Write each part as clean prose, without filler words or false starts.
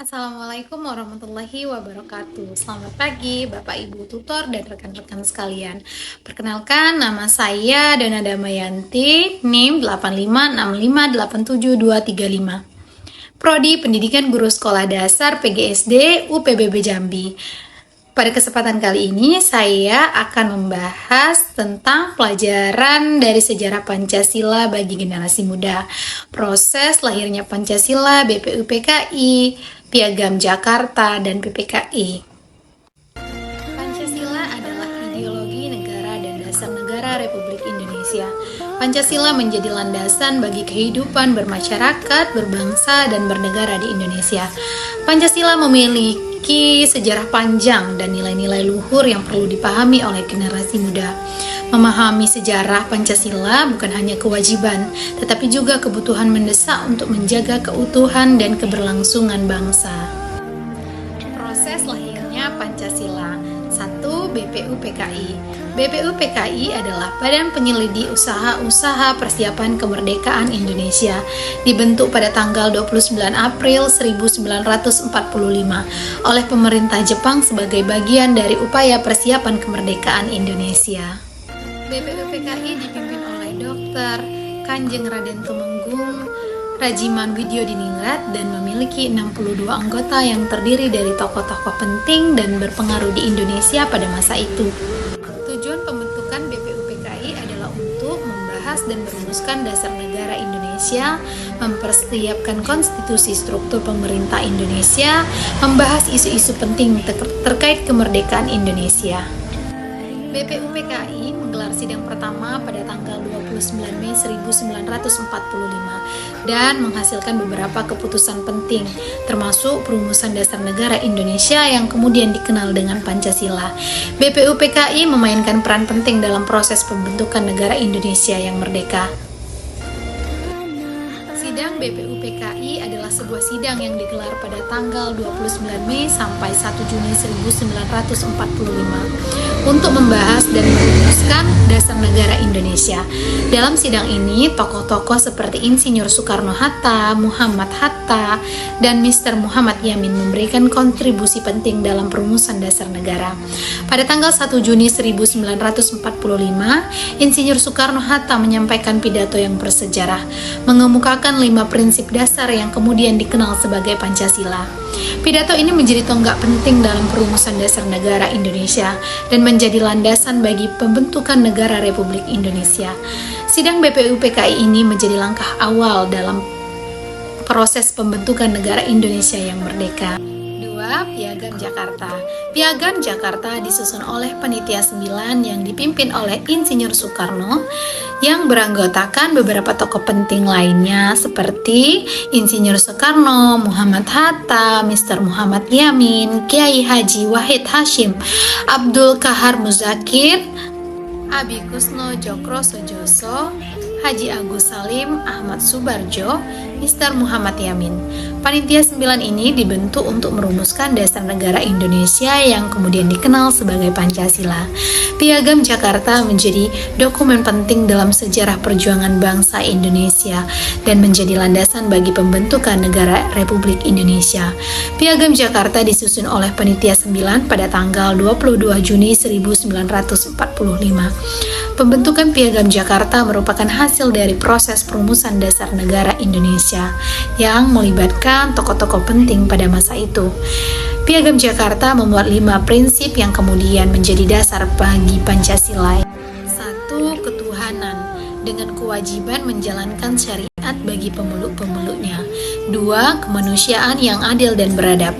Assalamualaikum warahmatullahi wabarakatuh. Selamat pagi Bapak Ibu tutor dan rekan-rekan sekalian. Perkenalkan, nama saya Dona Damayanti, NIM 856587235. Prodi Pendidikan Guru Sekolah Dasar PGSD UPBB Jambi. Pada kesempatan kali ini saya akan membahas tentang pelajaran dari sejarah Pancasila bagi generasi muda, proses lahirnya Pancasila, BPUPKI, Piagam Jakarta, dan PPKI. Pancasila adalah ideologi negara dan dasar negara Republik Indonesia. Pancasila menjadi landasan bagi kehidupan bermasyarakat, berbangsa, dan bernegara di Indonesia. Pancasila memiliki sejarah panjang dan nilai-nilai luhur yang perlu dipahami oleh generasi muda. Memahami sejarah Pancasila bukan hanya kewajiban, tetapi juga kebutuhan mendesak untuk menjaga keutuhan dan keberlangsungan bangsa. Proses lahirnya Pancasila. 1. BPUPKI. BPUPKI adalah Badan Penyelidik Usaha-Usaha Persiapan Kemerdekaan Indonesia, dibentuk pada tanggal 29 April 1945 oleh pemerintah Jepang sebagai bagian dari upaya persiapan kemerdekaan Indonesia. BPUPKI dipimpin oleh Dr. Kanjeng Raden Tumenggung Rajiman Widyodiningrat dan memiliki 62 anggota yang terdiri dari tokoh-tokoh penting dan berpengaruh di Indonesia pada masa itu. Tujuan pembentukan BPUPKI adalah untuk membahas dan merumuskan dasar negara Indonesia, mempersiapkan konstitusi struktur pemerintah Indonesia, membahas isu-isu penting terkait kemerdekaan Indonesia. BPUPKI menggelar sidang pertama pada tanggal 29 Mei 1945 dan menghasilkan beberapa keputusan penting, termasuk perumusan dasar negara Indonesia yang kemudian dikenal dengan Pancasila. BPUPKI memainkan peran penting dalam proses pembentukan negara Indonesia yang merdeka. Sidang BPUPKI adalah sebuah sidang yang digelar pada tanggal 29 Mei sampai 1 Juni 1945 untuk membahas dan merumuskan dasar negara Indonesia. Dalam sidang ini, tokoh-tokoh seperti Insinyur Soekarno-Hatta, Muhammad Hatta, dan Mr. Muhammad Yamin memberikan kontribusi penting dalam perumusan dasar negara. Pada tanggal 1 Juni 1945, Insinyur Soekarno-Hatta menyampaikan pidato yang bersejarah, mengemukakan 5 prinsip dasar yang kemudian dikenal sebagai Pancasila. Pidato ini menjadi tonggak penting dalam perumusan dasar negara Indonesia dan menjadi landasan bagi pembentukan negara Republik Indonesia. Sidang BPUPKI ini menjadi langkah awal dalam proses pembentukan negara Indonesia yang merdeka. 2. Piagam Jakarta. Piagam Jakarta disusun oleh Panitia 9 yang dipimpin oleh Insinyur Soekarno yang beranggotakan beberapa tokoh penting lainnya seperti Insinyur Soekarno, Muhammad Hatta, Mr. Muhammad Yamin, Kiai Haji Wahid Hasyim, Abdul Kahar Muzakir, Abi Kusno Jokro Sojoso, Haji Agus Salim, Ahmad Subarjo, Mr. Muhammad Yamin. Panitia 9 ini dibentuk untuk merumuskan dasar negara Indonesia yang kemudian dikenal sebagai Pancasila. Piagam Jakarta menjadi dokumen penting dalam sejarah perjuangan bangsa Indonesia dan menjadi landasan bagi pembentukan negara Republik Indonesia. Piagam Jakarta disusun oleh Panitia 9 pada tanggal 22 Juni 1945. Pembentukan Piagam Jakarta merupakan hasil dari proses perumusan dasar negara Indonesia yang melibatkan tokoh-tokoh penting pada masa itu. Piagam Jakarta memuat 5 prinsip yang kemudian menjadi dasar bagi Pancasila. 1. Ketuhanan dengan kewajiban menjalankan syariat bagi pemeluk-pemeluknya. 2. Kemanusiaan yang adil dan beradab.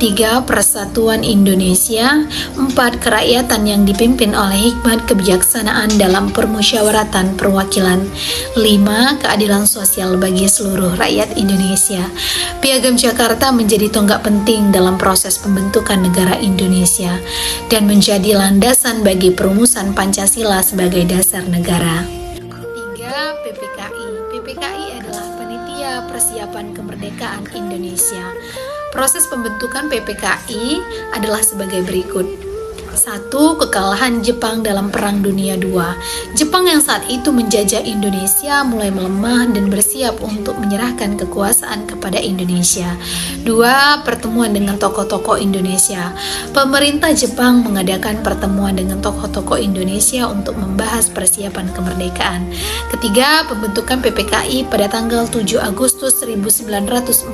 3. Persatuan Indonesia. 4. Kerakyatan yang dipimpin oleh hikmat kebijaksanaan dalam permusyawaratan perwakilan. 5. Keadilan sosial bagi seluruh rakyat Indonesia. Piagam Jakarta menjadi tonggak penting dalam proses pembentukan negara Indonesia dan menjadi landasan bagi perumusan Pancasila sebagai dasar negara. 3. PPKI. PPKI adalah Panitia Persiapan Kemerdekaan Indonesia. Proses pembentukan PPKI adalah sebagai berikut. Satu, kekalahan Jepang dalam Perang Dunia II. Jepang yang saat itu menjajah Indonesia mulai melemah dan bersiap untuk menyerahkan kekuasaan kepada Indonesia. Dua, pertemuan dengan tokoh-tokoh Indonesia. Pemerintah Jepang mengadakan pertemuan dengan tokoh-tokoh Indonesia untuk membahas persiapan kemerdekaan. Ketiga, pembentukan PPKI pada tanggal 7 Agustus 1945.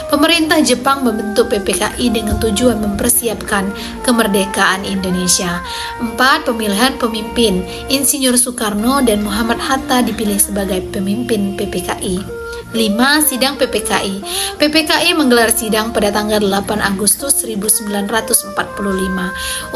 Pemerintah Jepang membentuk PPKI dengan tujuan mempersiapkan kemerdekaan Indonesia. 4. Pemilihan pemimpin. Insinyur Soekarno dan Muhammad Hatta dipilih sebagai pemimpin PPKI. 5. Sidang PPKI. PPKI menggelar sidang pada tanggal 8 Agustus 1945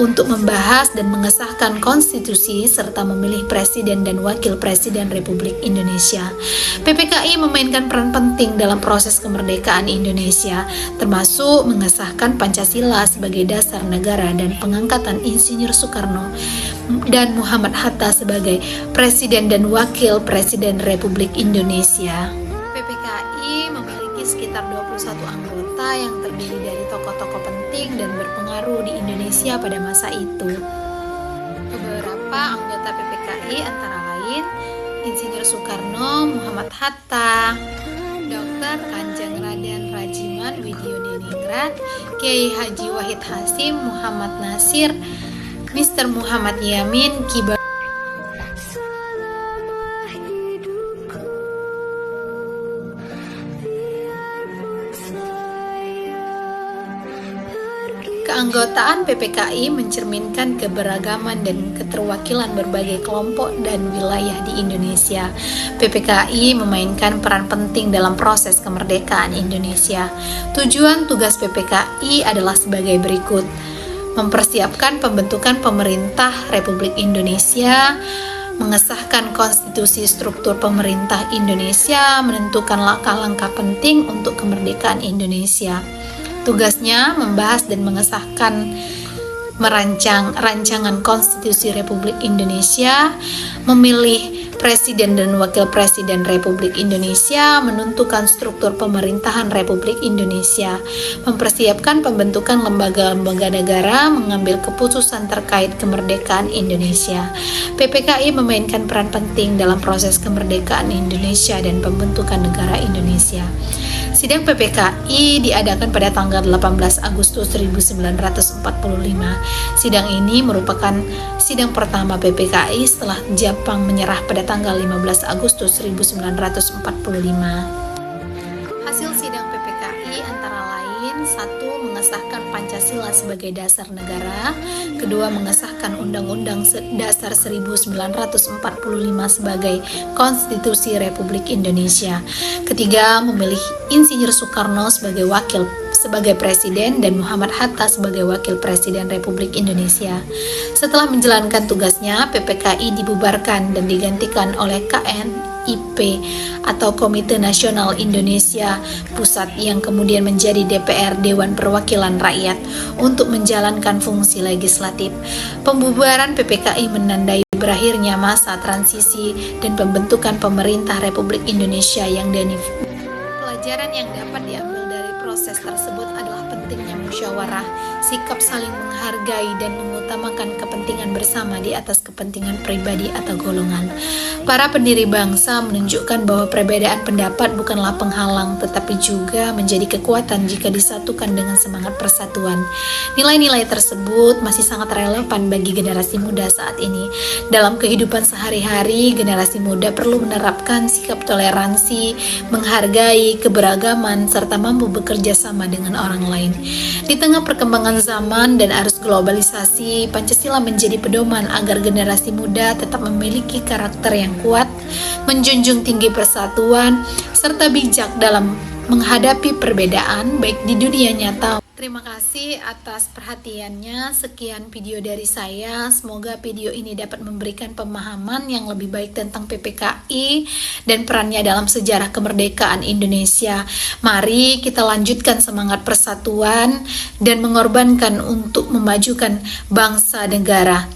untuk membahas dan mengesahkan konstitusi serta memilih presiden dan wakil presiden Republik Indonesia. PPKI memainkan peran penting dalam proses kemerdekaan Indonesia, termasuk mengesahkan Pancasila sebagai dasar negara dan pengangkatan Insinyur Soekarno dan Muhammad Hatta sebagai presiden dan wakil presiden Republik Indonesia. PPKI memiliki sekitar 21 anggota yang terdiri dari tokoh-tokoh penting dan berpengaruh di Indonesia pada masa itu. Beberapa anggota PPKI antara lain Insinyur Soekarno, Muhammad Hatta, Dr. Kanjeng Raden Rajiman Widyodiningrat, Kiai Haji Wahid Hasyim, Muhammad Nasir, Mr. Muhammad Yamin, Kibar Keanggotaan PPKI mencerminkan keberagaman dan keterwakilan berbagai kelompok dan wilayah di Indonesia. PPKI memainkan peran penting dalam proses kemerdekaan Indonesia. Tujuan tugas PPKI adalah sebagai berikut: mempersiapkan pembentukan pemerintah Republik Indonesia, mengesahkan konstitusi struktur pemerintah Indonesia, menentukan langkah-langkah penting untuk kemerdekaan Indonesia. Tugasnya membahas dan mengesahkan merancang rancangan konstitusi Republik Indonesia, memilih presiden dan wakil presiden Republik Indonesia, menentukan struktur pemerintahan Republik Indonesia, mempersiapkan pembentukan lembaga-lembaga negara, mengambil keputusan terkait kemerdekaan Indonesia. PPKI memainkan peran penting dalam proses kemerdekaan Indonesia dan pembentukan negara Indonesia. Sidang PPKI diadakan pada tanggal 18 Agustus 1945. Sidang ini merupakan sidang pertama PPKI setelah Jepang menyerah pada tanggal 15 Agustus 1945. Hasil sidang PPKI antara lain: 1. Mengesahkan Pancasila sebagai dasar negara. 2. Mengesahkan Undang-Undang Dasar 1945 sebagai Konstitusi Republik Indonesia. 3. Memilih Insinyur Soekarno sebagai presiden dan Muhammad Hatta sebagai wakil presiden Republik Indonesia. Setelah menjalankan tugasnya, PPKI dibubarkan dan digantikan oleh KNIP atau Komite Nasional Indonesia Pusat yang kemudian menjadi DPR, Dewan Perwakilan Rakyat, untuk menjalankan fungsi legislatif. Pembubaran PPKI menandai berakhirnya masa transisi dan pembentukan pemerintah Republik Indonesia yang definitif. Pelajaran yang dapat diambil dari proses tersebut adalah pentingnya musyawarah, sikap saling menghargai dan mengutamakan kepentingan bersama di atas kepentingan pribadi atau golongan. Para pendiri bangsa menunjukkan bahwa perbedaan pendapat bukanlah penghalang, tetapi juga menjadi kekuatan jika disatukan dengan semangat persatuan. Nilai-nilai tersebut masih sangat relevan bagi generasi muda saat ini. Dalam kehidupan sehari-hari, generasi muda perlu menerapkan sikap toleransi, menghargai keberagaman, serta mampu bekerja sama dengan orang lain. Di tengah perkembangan zaman dan arus globalisasi, Pancasila menjadi pedoman agar generasi muda tetap memiliki karakter yang kuat, menjunjung tinggi persatuan, serta bijak dalam menghadapi perbedaan baik di dunia nyata. Terima kasih atas perhatiannya. Sekian video dari saya. Semoga video ini dapat memberikan pemahaman yang lebih baik tentang PPKI dan perannya dalam sejarah kemerdekaan Indonesia. Mari kita lanjutkan semangat persatuan dan mengorbankan untuk memajukan bangsa negara.